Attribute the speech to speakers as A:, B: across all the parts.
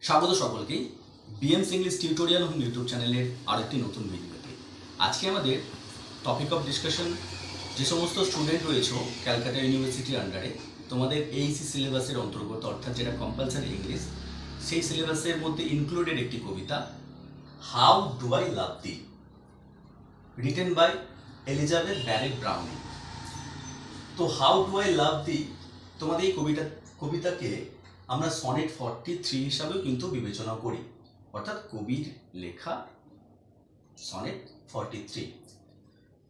A: স্বাগত সকলকেই বিএমস English tutorial এবং ইউটিউব চ্যানেলের আরেকটি নতুন ভিডিওতে। আজকে আমাদের টপিক অফ ডিসকাশন যে সমস্ত স্টুডেন্ট রয়েছে ক্যালকাটা ইউনিভার্সিটির আন্ডারে তোমাদের এইচএসসি সিলেবাসের অন্তর্গত, অর্থাৎ যেটা কম্পালসারি ইংলিশ, সেই সিলেবাসের মধ্যে ইনক্লুডেড একটি কবিতা how do I love thee, written by Elizabeth Barrett Browning. তো how do I love thee তোমাদের এই কবিতাকে আমরা সনেট 43 হিসাবেও কিন্তু বিবেচনা করি, অর্থাৎ কবির লেখা সনেট 43।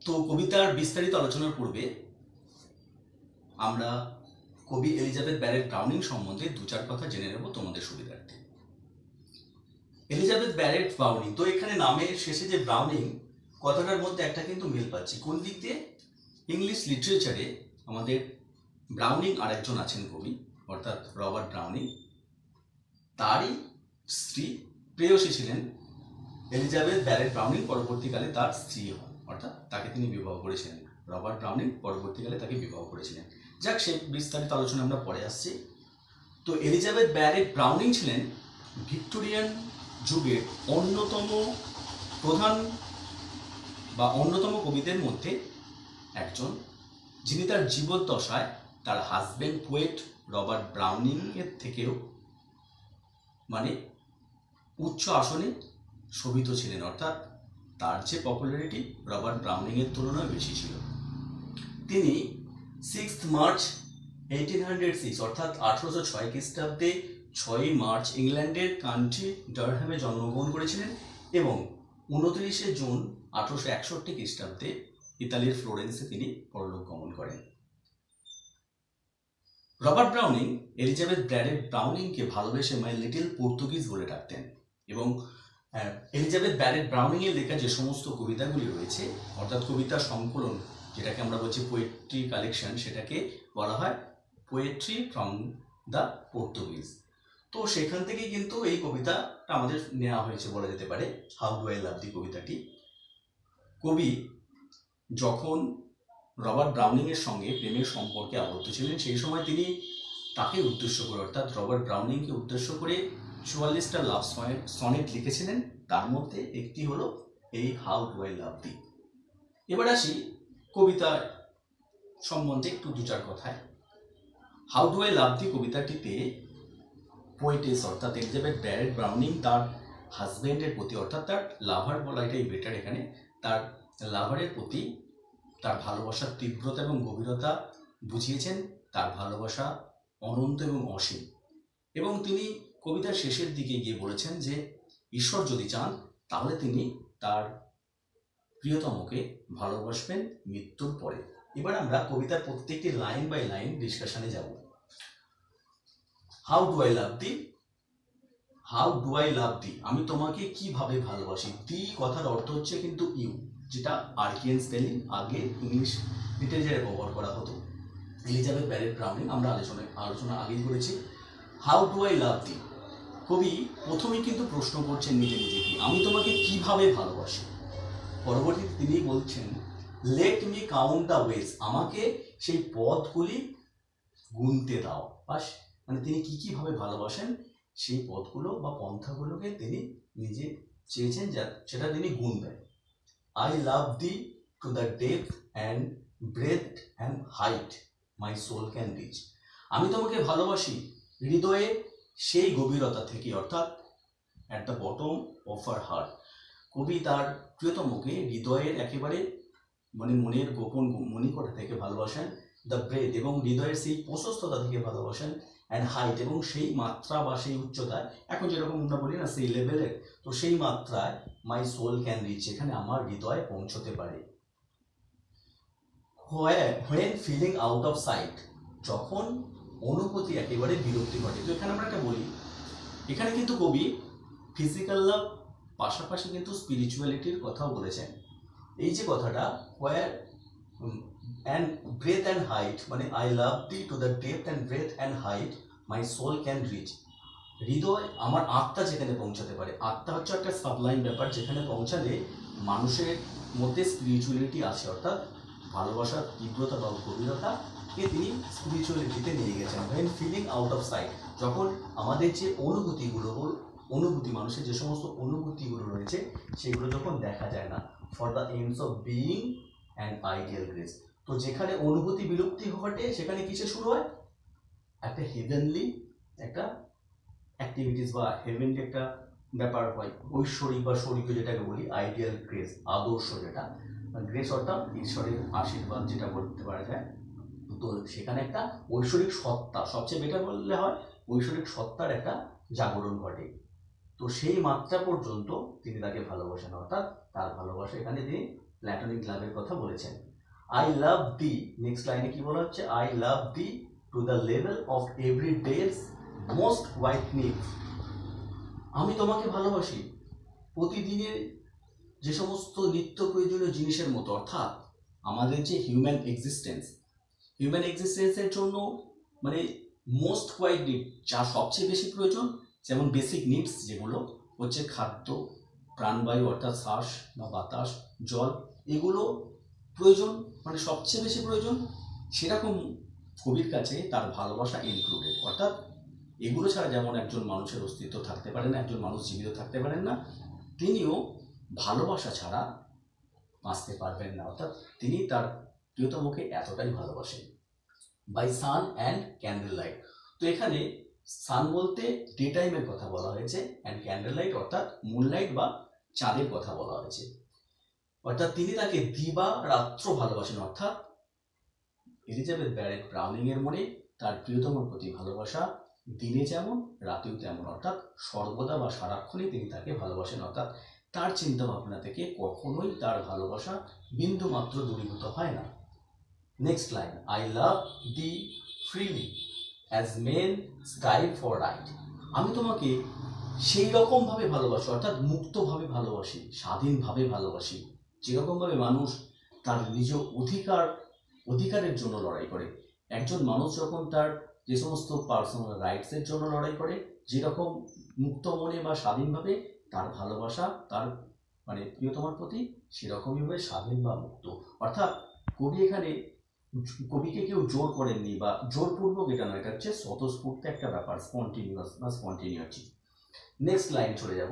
A: তো কবিতার বিস্তারিত আলোচনার পূর্বে আমরা কবি এলিজাবেথ ব্যারেট ব্রাউনিং সম্বন্ধে দু চার কথা জেনে নেব তোমাদের সুবিধার্থে। এলিজাবেথ ব্যারেট ব্রাউনিং, তো এখানে নামের শেষে যে ব্রাউনিং কথাটার মধ্যে একটা কিন্তু মিল পাচ্ছি। কোন দিক দিয়ে? ইংলিশ লিটারেচারে আমাদের ব্রাউনিং আরেকজন আছেন কবি, অর্থাৎ রবার্ট ব্রাউনিং। তারই স্ত্রী প্রেয়সী ছিলেন এলিজাবেথ ব্যারেট ব্রাউনিং, পরবর্তীকালে তার স্ত্রী হন, অর্থাৎ তাকে তিনি বিবাহ করেছিলেন। রবার্ট ব্রাউনিং পরবর্তীকালে তাকে বিবাহ করেছিলেন। যাক, সেই বিস্তারিত আলোচনা আমরা পরে আসছি। তো এলিজাবেথ ব্যারেট ব্রাউনিং ছিলেন ভিক্টোরিয়ান যুগের অন্যতম কবিদের মধ্যে একজন, যিনি তার জীবদ্দশায় তার হাজব্যান্ড পোয়েট রবার্ট ব্রাউনিং এর থেকেও উচ্চ আসনে শোভিত ছিলেন, অর্থাৎ তার যে পপুলারিটি রবার্ট ব্রাউনিং এর তুলনায় বেশি ছিল। তিনি 6 মার্চ 1806 অর্থাৎ 1806 খ্রিস্টাব্দে 6 মার্চ ইংল্যান্ডের কান্ট্রি ডারহামে জন্মগ্রহণ করেছিলেন এবং 29 জুন 1861 খ্রিস্টাব্দে ইতালির ফ্লোরেন্সে তিনি পরলোক গমন করেন। রবার্ট ব্রাউনিং এলিজাবেথ ব্যারেট ব্রাউনিংকে ভালোবেসে মাই লিটল পর্তুগিজ বলে ডাকতেন এবং এলিজাবেথ ব্যারেট ব্রাউনিং এর লেখা যে সমস্ত কবিতাগুলি রয়েছে, অর্থাৎ কবিতার সংকলন, যেটাকে আমরা বলছি পোয়েট্রি কালেকশন, সেটাকে বলা হয় পোয়েট্রি ফ্রম দ্য পর্তুগিজ। তো সেখান থেকেই কিন্তু এই কবিতাটা আমাদের নেওয়া হয়েছে বলা যেতে পারে, হাউ ডু আই লাভ দি কবিতাটি। কবি যখন রবার্ট ব্রাউনিং এর সঙ্গে প্রেমের সম্পর্কে আবদ্ধ ছিলেন, সেই সময় তিনি তাকে উদ্দেশ্য করে, অর্থাৎ রবার্ট ব্রাউনিংকে উদ্দেশ্য করে 44টা লাভ সনেট লিখেছিলেন। তার মধ্যে একটি হলো এই how do I love thee. এবার আসি কবিতা সম্বন্ধে একটু দু চার কথায়। How do I love thee কবিতাটিতে পোয়েটেস অর্থাৎ এলিজাবেথ ব্যারেট ব্রাউনিং তার হাজব্যান্ডের প্রতি, অর্থাৎ তার লাভার বলা এটাই বেটার এখানে, তার লাভারের প্রতি তার ভালোবাসার তীব্রতা এবং গভীরতা বুঝিয়েছেন। তার ভালোবাসা অনন্ত এবং অসীম, এবং তিনি কবিতার শেষের দিকে গিয়ে বলেছেন যে ঈশ্বর যদি চান তাহলে তিনি তার প্রিয়তমকে ভালোবাসবেন মৃত্যুর পরে। এবার আমরা কবিতার প্রত্যেকটি লাইন বাই লাইন ডিসকাশনে যাব। How do I love thee, how do I love thee, আমি তোমাকে কিভাবে ভালোবাসি। দি কথার অর্থ হচ্ছে কিন্তু ইউ, যেটা আর্কিয়ান স্পেলিং আগে ইংলিশ লিটারেচারে ব্যবহার করা হতো। এলিজাবেথ ব্যারেট ব্রাউনিং আমরা আলোচনা আগেই করেছি। হাউ ডু আই লাভ দি, কবি প্রথমেই কিন্তু প্রশ্ন করছেন নিজে নিজেকে, আমি তোমাকে কিভাবে ভালোবাসি। পরবর্তীতে তিনি বলছেন let me count the ways, আমাকে সেই পথগুলি গুনতে দাও। বাস, তিনি কিভাবে ভালোবাসেন সেই পথগুলো বা পন্থাগুলোকে তিনি নিজে চেয়েছেন সেটা তিনি গুনবেন। I love thee to the depth and breadth and height my soul can reach, আমি তোমাকে ভালোবাসি হৃদয়ে সেই গভীরতা থেকে, অর্থাৎ at the bottom of her heart। কবি তার প্রিয়তমকে হৃদয়ের একেবারে মনের গোপন মণিকোঠা থেকে ভালোবাসেন, দ্য ব্রেথ এবং হৃদয়ের সেই প্রশস্ততা থেকে ভালোবাসেন, অ্যান্ড হাইট এবং সেই মাত্রা বা সেই উচ্চতায়, এখন যেরকম আমরা বলি না সেই লেভেলের, তো সেই মাত্রায় মাই সোল ক্যান রিচ, এখানে আমার হৃদয় পৌঁছতে পারে। When feeling out of sight, যখন অনুভূতি একেবারে বিরক্তি ঘটে। তো এখানে আমরা একটা বলি, এখানে কিন্তু কবি ফিজিক্যাল লাভ পাশাপাশি কিন্তু স্পিরিচুয়ালিটির কথাও বলেছেন। এই যে কথাটা where and breadth and height, I love thee to the depth and breadth and height my soul can reach, হৃদয় আমার আত্মা যেখানে পৌঁছাতে পারে। আত্মা হচ্ছে একটা সাবলাইম ব্যাপার, যেখানে পৌঁছালে মানুষের মধ্যে স্পিরিচুয়ালিটি আছে, অর্থাৎ ভালোবাসার তীব্রতা বা গভীরতাকে তিনি স্পিরিচুয়ালিটিতে নিয়ে গেছেন। When feeling out of sight, যখন আমাদের যে অনুভূতি মানুষের যে সমস্ত অনুভূতিগুলো রয়েছে সেগুলো যখন দেখা যায় না, for the aims of being and ideal grace. তো যেখানে অনুভূতি বিলুপ্তি ঘটে সেখানে কিসে শুরু হয়, একটা হেভেনলি একটা অ্যাক্টিভিটিস বা হেভেনলি একটা ব্যাপার হয়, ঐশ্বরিক বা স্বর্গীয় যেটাকে বলি আইডিয়াল গ্রেস, আদর্শ যেটা গ্রেস অর্থাৎ ঈশ্বরের আশীর্বাদ যেটা বলতে পারা যায়। তো সেখানে একটা ঐশ্বরিক সত্তা, সবচেয়ে বেটার বললে হয় ঐশ্বরিক সত্তার একটা জাগরণ ঘটে। তো সেই মাত্রা পর্যন্ত তিনি তাকে ভালোবাসেন, অর্থাৎ তার ভালোবাসা এখানে তিনি প্ল্যাটোনিক লাভের কথা বলেছেন। আই লাভ দি, নেক্সট লাইনে কি বলা হচ্ছে, I love thee to the level of every days most white needs. আমি তোমাকে ভালোবাসি প্রতিদিনের যে সমস্ত নিত্য প্রয়োজনীয় জিনিসের মতো, অর্থাৎ আমাদের যে হিউম্যান এক্সিস্টেন্সের জন্য মানে মোস্ট হোয়াইট নিড, যা সবচেয়ে বেশি প্রয়োজন, যেমন বেসিক নিডস যেগুলো হচ্ছে খাদ্য, প্রাণবায়ু অর্থাৎ শ্বাস বা বাতাস, জল, এগুলো প্রয়োজন মানে সবচেয়ে বেশি প্রয়োজন, সেরকম কবির কাছে তার ভালোবাসা ইনক্লুডেড। অর্থাৎ এগুলো ছাড়া যেমন একজন মানুষের অস্তিত্ব থাকতে পারে না, একজন মানুষ জীবিত থাকতে পারেন না, তিনিও ভালোবাসা ছাড়া বাঁচতে পারবেন না। অর্থাৎ তিনি তার প্রিয়তমকে এতটাই ভালোবাসেন। By sun and candle light. তো এখানে সান বলতে ডে টাইমের কথা বলা হয়েছে, অ্যান্ড ক্যান্ডেল লাইট অর্থাৎ মুনলাইট বা চাঁদের কথা বলা হয়েছে। অর্থাৎ তিনি তাকে দিবা রাত্র ভালোবাসেন। অর্থাৎ এলিজাবেথ ব্যারেট ব্রাউনিং এর মনে তার প্রিয়তমের প্রতি ভালোবাসা দিনে যেমন রাতেও তেমন, অর্থাৎ সর্বদা বা সারাক্ষণই তিনি তাকে ভালোবাসেন। অর্থাৎ তার চিন্তা ভাবনা থেকে কখনোই তার ভালোবাসা বিন্দু মাত্র দূরীভূত হয় না। Next line, I love thee freely as men strive for right. আমি তোমাকে সেই রকমভাবে ভালোবাসি, অর্থাৎ মুক্তভাবে ভালোবাসি, স্বাধীনভাবে ভালোবাসি, যেরকমভাবে মানুষ তার নিজ অধিকারের জন্য লড়াই করে। একজন মানুষ যখন তার যে সমস্ত পার্সোনাল রাইটসের জন্য লড়াই করে, যেরকম মুক্ত মনে বা স্বাধীনভাবে তার ভালোবাসা তার মানে প্রিয়তমার প্রতি সেরকমইভাবে স্বাধীন বা মুক্ত। অর্থাৎ কবিকে কেউ জোর করেননি বা জোরপূর্বক এটা নয়, এটা হচ্ছে স্বতঃস্ফূর্ত একটা ব্যাপার, স্পন্টিনিউয়াস। নেক্সট লাইন চলে যাব,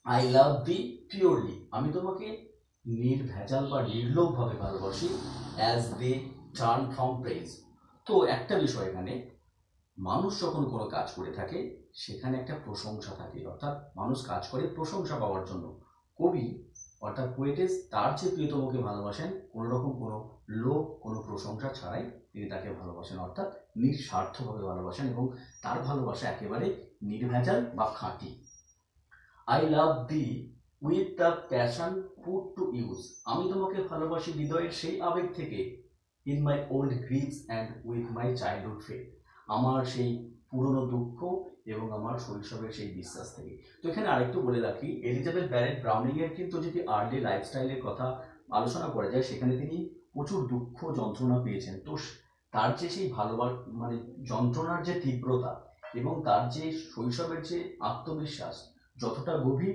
A: আই লাভ দি পিওরলি। আমি তোমাকে নির্ভেজাল বা নির্লোভভাবে ভালোবাসি, as they turn from praise. তো একটা বিষয় এখানে, মানুষ যখন কোনো কাজ করে থাকে সেখানে একটা প্রশংসা থাকে, অর্থাৎ মানুষ কাজ করে প্রশংসা পাওয়ার জন্য। কবি অর্থাৎ পোয়েটেস তার যে প্রিয়তমকে ভালোবাসেন কোনো রকম কোনো লোভ কোনো প্রশংসা ছাড়াই তিনি তাকে ভালোবাসেন, অর্থাৎ নিঃস্বার্থভাবে ভালোবাসেন এবং তার ভালোবাসা একেবারে নির্ভেজাল বা খাঁটি। I love thee with the passion put to use. আমি তোমাকে ভালোবাসি হৃদয়ের সেই আবেগ থেকে, in my old Greaves and with my childhood faith. আমার সেই পুরনো দুঃখ এবং আমার শৈশবের সেই বিশ্বাস থেকে। তো এখানে আরেকটু বলে রাখি, এলিজাবেথ ব্যারেট ব্রাউনিং এর কিন্তু যদি আর্লি লাইফস্টাইলের কথা আলোচনা করা যায় সেখানে তিনি প্রচুর দুঃখ যন্ত্রণা পেয়েছেন। তো তার যে সেই মানে যন্ত্রণার যে তীব্রতা এবং তার যে শৈশবের যে আত্মবিশ্বাস যতটা গভীর,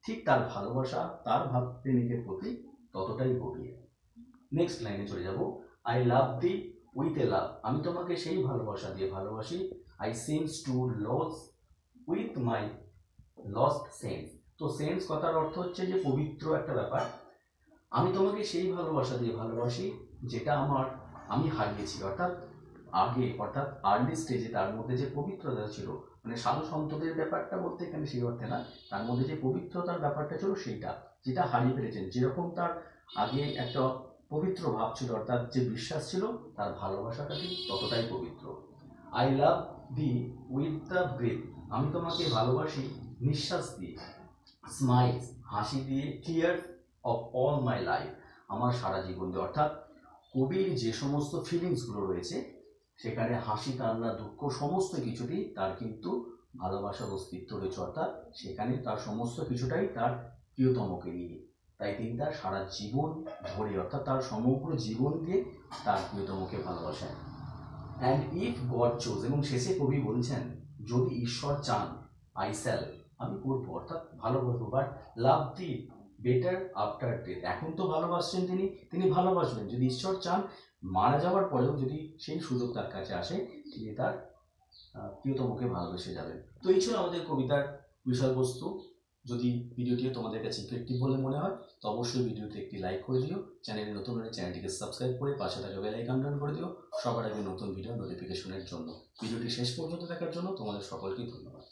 A: ঠিক তার ভালোবাসা তার প্রেমিকের প্রতি ততটাই গভীর। নেক্সট লাইনে চলে যাব, I love thee with a লাভ। আমি তোমাকে সেই ভালোবাসা দিয়ে ভালোবাসি, I seems to lose with my lost sense. তো সেন্স কথার অর্থ হচ্ছে যে পবিত্র একটা ব্যাপার। আমি তোমাকে সেই ভালোবাসা দিয়ে ভালোবাসি যেটা আমি হারিয়েছি, অর্থাৎ অর্থাৎ আর্লি স্টেজে তার মধ্যে যে পবিত্রতা ছিল, মানে সাধু সন্তদের ব্যাপারটা বলতে এখানে সেই অর্থে না, তার মধ্যে যে পবিত্রতার ব্যাপারটা ছিল সেইটা, যেটা হারিয়ে ফেলেছেন। যেরকম তার আগে একটা পবিত্র ভাব ছিল, অর্থাৎ যে বিশ্বাস ছিল, তার ভালোবাসাটা ঠিক ততটাই পবিত্র। I love thee with the breath. আমি তোমাকে ভালোবাসি নিঃশ্বাস দিয়ে, স্মাইলস হাসি দিয়ে, tears of all my life আমার সারা জীবন দিয়ে। অর্থাৎ কবির যে সমস্ত ফিলিংসগুলো রয়েছে সেখানে হাসি, কান্না, দুঃখ সমস্ত কিছুতেই তার কিন্তু ভালোবাসার অস্তিত্ব রয়েছে, অর্থাৎ সেখানে তার সমস্ত কিছুটাই তার প্রিয়তমকে নিয়ে। তাই তিনি তার সারা জীবন ধরে অর্থাৎ তার সমগ্র জীবন দিয়ে তার প্রিয়তমকে ভালোবাসেন। অ্যান্ড ইফ গড চোজ, এবং শেষে কবি বলছেন যদি ঈশ্বর চান, আই শ্যাল, আমি করবো, অর্থাৎ ভালোবাসবো, but love the better after death. এখন তো ভালোবাসছেন তিনি ভালোবাসবেন, যদি ঈশ্বর চান মারা যাওয়ার পরেও যদি সেই সুযোগ তার কাছে আসে তিনি তার প্রিয়তমকে ভালোবেসে যাবেন। তো এই ছিল আমাদের কবিতার বিষয়বস্তু। যদি ভিডিওটি তোমাদের কাছে ইফেক্টিভ বলে মনে হয় তো অবশ্যই ভিডিওতে একটি লাইক করে দিও। চ্যানেলে নতুন হলে চ্যানেলটিকে সাবস্ক্রাইব করে পাশে থাকা বেল আইকন অন করে দিও সবার আগে নতুন ভিডিও নোটিফিকেশনের জন্য। ভিডিওটি শেষ পর্যন্ত দেখার জন্য তোমাদের সকলকে ধন্যবাদ।